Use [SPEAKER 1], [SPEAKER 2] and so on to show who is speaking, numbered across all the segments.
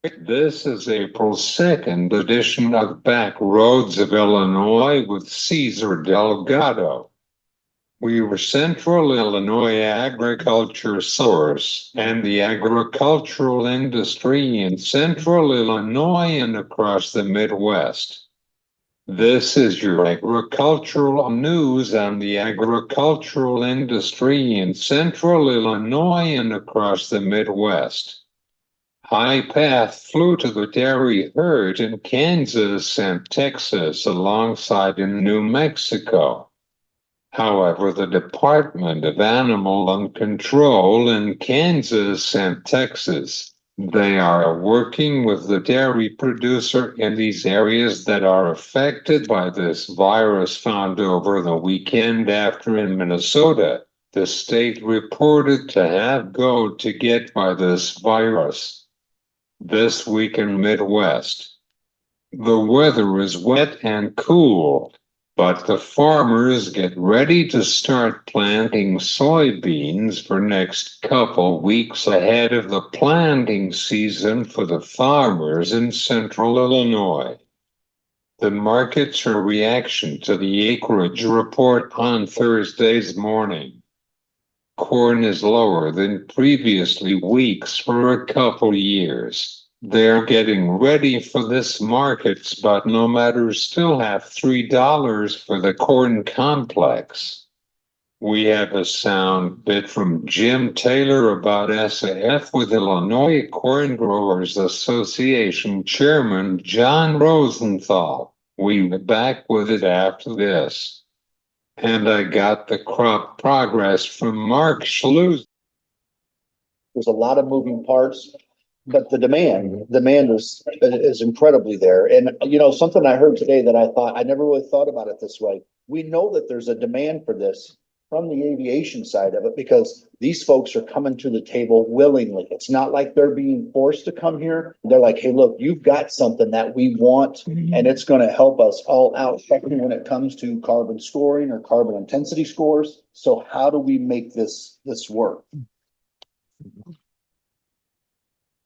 [SPEAKER 1] This is April's second edition of Back Roads of Illinois with Cesar Delgado. We were Central Illinois agriculture source and the agricultural industry in Central Illinois and across the Midwest. This is your agricultural news on the agricultural industry in Central Illinois and across the Midwest. High Path flew to the dairy herd in Kansas and Texas alongside in New Mexico. However, the Department of Animal Control in Kansas and Texas, they are working with the dairy producer in these areas that are affected by this virus found over the weekend after in Minnesota. The state reported to have go to get by this virus. This week in Midwest. The weather is wet and cool, but the farmers get ready to start planting soybeans for next couple weeks ahead of the planting season for the farmers in Central Illinois. The markets are reaction to the acreage report on Thursday's morning. Corn is lower than previously weeks for a couple years. They're getting ready for this markets, but no matter still have $3 for the corn complex. We have a sound bit from Jim Taylor about SAF with Illinois Corn Growers Association Chairman John Rosenthal. We'll be back with it after this. And I got the crop progress from Mark Schlusener.
[SPEAKER 2] There's a lot of moving parts, but the demand is incredibly there. And something I heard today that I never really thought about it this way. We know that there's a demand for this from the aviation side of it because these folks are coming to the table willingly. It's not like they're being forced to come here. They're like, hey, look, you've got something that we want, and it's going to help us all out, especially when it comes to carbon scoring or carbon intensity scores. So how do we make this work?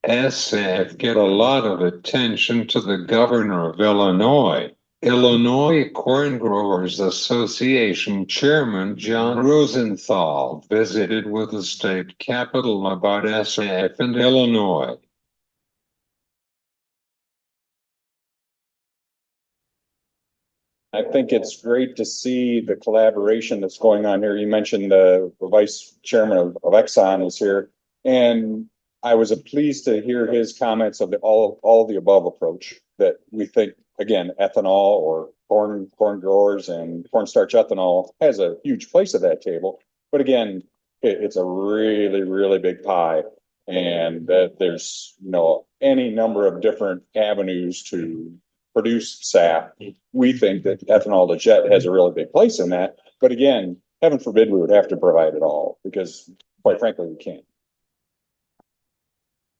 [SPEAKER 1] SAF get a lot of attention to the governor of Illinois. Illinois Corn Growers Association Chairman John Rosenthal visited with the state capitol about SAF in Illinois.
[SPEAKER 3] I think it's great to see the collaboration that's going on here. You mentioned the vice chairman of Exxon is here, and I was pleased to hear his comments of the all the above approach that we think, again, ethanol or corn growers and cornstarch ethanol has a huge place at that table. But again, it's a really, really big pie, and that there's any number of different avenues to produce SAF. We think that ethanol to jet has a really big place in that. But again, heaven forbid we would have to provide it all because, quite frankly, we can't.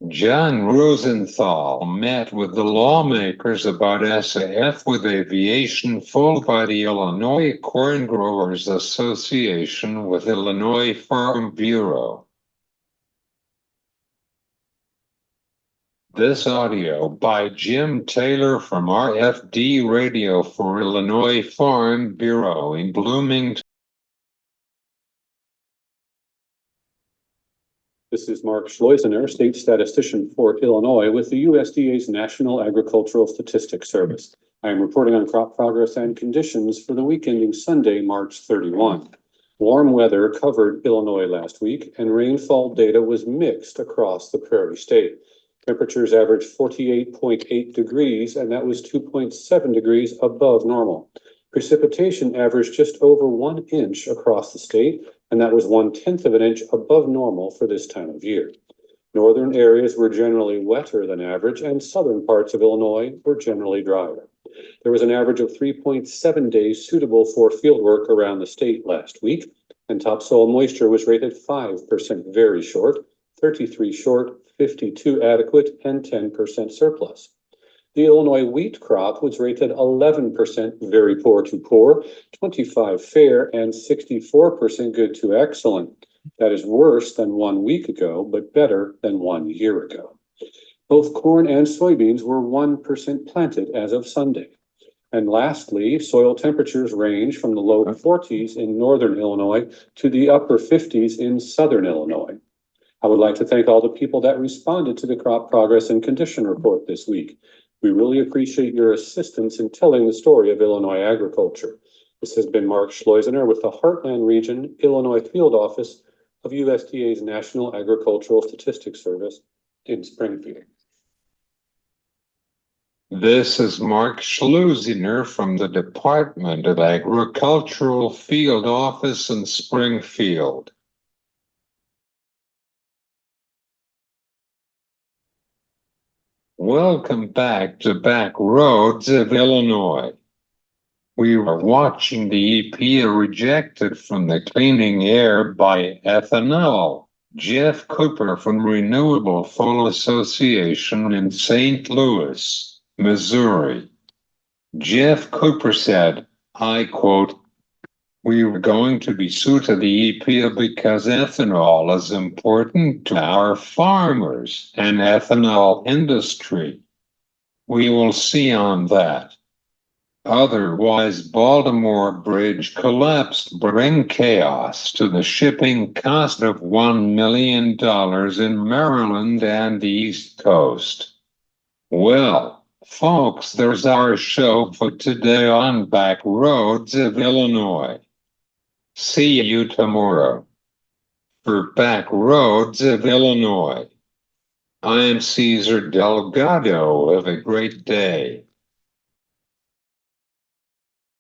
[SPEAKER 1] John Rosenthal met with the lawmakers about SAF with aviation full by the Illinois Corn Growers Association with Illinois Farm Bureau. This audio by Jim Taylor from RFD Radio for Illinois Farm Bureau in Bloomington.
[SPEAKER 4] This is Mark Schlusener, state statistician for Illinois with the USDA's National Agricultural Statistics Service. I am reporting on crop progress and conditions for the week ending Sunday, March 31. Warm weather covered Illinois last week, and rainfall data was mixed across the Prairie State. Temperatures averaged 48.8 degrees, and that was 2.7 degrees above normal. Precipitation averaged just over 1 inch across the state, and that was 1/10 of an inch above normal for this time of year. Northern areas were generally wetter than average, and southern parts of Illinois were generally drier. There was an average of 3.7 days suitable for fieldwork around the state last week, and topsoil moisture was rated 5% very short, 33 short, 52 adequate, and 10% surplus. The Illinois wheat crop was rated 11% very poor to poor, 25 fair, and 64% good to excellent. That is worse than 1 week ago, but better than 1 year ago. Both corn and soybeans were 1% planted as of Sunday. And lastly, soil temperatures range from the low 40s in northern Illinois to the upper 50s in southern Illinois. I would like to thank all the people that responded to the crop progress and condition report this week. We really appreciate your assistance in telling the story of Illinois agriculture. This has been Mark Schlusener with the Heartland Region, Illinois Field Office of USDA's National Agricultural Statistics Service in Springfield.
[SPEAKER 1] This is Mark Schlusener from the Department of Agricultural Field Office in Springfield. Welcome back to Back Roads of Illinois. We were watching the EPA rejected from the cleaning air by ethanol. Jeff Cooper from Renewable Fuel Association in St. Louis, Missouri. Jeff Cooper said, I quote, "We were going to be sued to the EPA because ethanol is important to our farmers and ethanol industry. We will see on that. Otherwise, Baltimore Bridge collapsed, bring chaos to the shipping cost of $1 million in Maryland and the East Coast." Well, folks, there's our show for today on Back Roads of Illinois. See you tomorrow for Back Roads of Illinois. I'm Cesar Delgado. Have a great day.